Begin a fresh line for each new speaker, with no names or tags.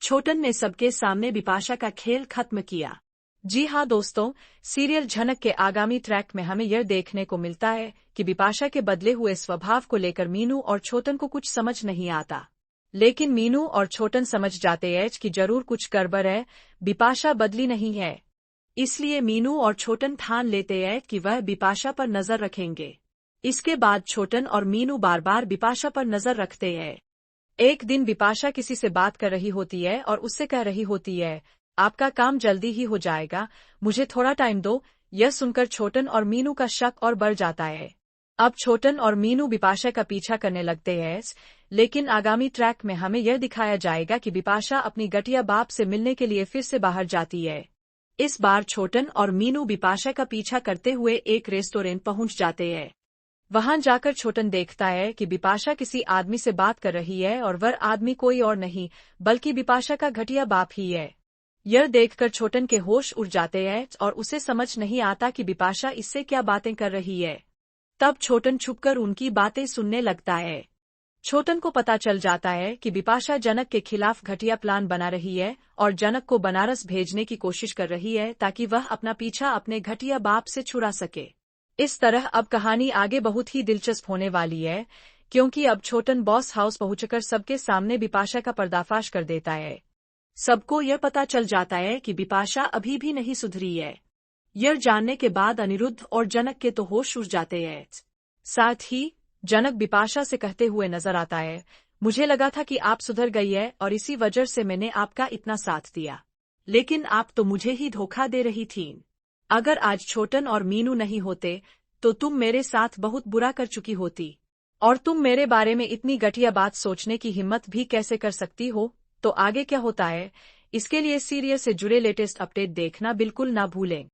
छोटन ने सबके सामने बिपाशा का खेल खत्म किया। जी हाँ दोस्तों, सीरियल झनक के आगामी ट्रैक में हमें यह देखने को मिलता है कि बिपाशा के बदले हुए स्वभाव को लेकर मीनू और छोटन को कुछ समझ नहीं आता। लेकिन मीनू और छोटन समझ जाते हैं कि जरूर कुछ गड़बड़ है, बिपाशा बदली नहीं है। इसलिए मीनू और छोटन ठान लेते हैं कि वह बिपाशा पर नजर रखेंगे। इसके बाद छोटन और मीनू बार बार बिपाशा पर नजर रखते हैं। एक दिन बिपाशा किसी से बात कर रही होती है और उससे कह रही होती है, आपका काम जल्दी ही हो जाएगा, मुझे थोड़ा टाइम दो। यह सुनकर छोटन और मीनू का शक और बढ़ जाता है। अब छोटन और मीनू बिपाशा का पीछा करने लगते हैं, लेकिन आगामी ट्रैक में हमें यह दिखाया जाएगा कि बिपाशा अपनी गटिया बाप से मिलने के लिए फिर से बाहर जाती है। इस बार छोटन और मीनू बिपाशा का पीछा करते हुए एक रेस्टोरेंट पहुंच जाते हैं। वहां जाकर छोटन देखता है कि बिपाशा किसी आदमी से बात कर रही है और वह आदमी कोई और नहीं बल्कि बिपाशा का घटिया बाप ही है। यह देखकर छोटन के होश उड़ जाते हैं और उसे समझ नहीं आता कि बिपाशा इससे क्या बातें कर रही है। तब छोटन छुपकर उनकी बातें सुनने लगता है। छोटन को पता चल जाता है कि बिपाशा जनक के खिलाफ घटिया प्लान बना रही है और जनक को बनारस भेजने की कोशिश कर रही है ताकि वह अपना पीछा अपने घटिया बाप से छुड़ा सके। इस तरह अब कहानी आगे बहुत ही दिलचस्प होने वाली है, क्योंकि अब छोटन बॉस हाउस पहुंचकर सबके सामने बिपाशा का पर्दाफाश कर देता है। सबको यह पता चल जाता है कि बिपाशा अभी भी नहीं सुधरी है। यह जानने के बाद अनिरुद्ध और जनक के तो होश उड़ जाते हैं। साथ ही जनक बिपाशा से कहते हुए नजर आता है, मुझे लगा था कि आप सुधर गई है और इसी वजह से मैंने आपका इतना साथ दिया, लेकिन आप तो मुझे ही धोखा दे रही थीं। अगर आज छोटन और मीनू नहीं होते तो तुम मेरे साथ बहुत बुरा कर चुकी होती, और तुम मेरे बारे में इतनी घटिया बात सोचने की हिम्मत भी कैसे कर सकती हो। तो आगे क्या होता है, इसके लिए सीरियल से जुड़े लेटेस्ट अपडेट देखना बिल्कुल ना भूलें।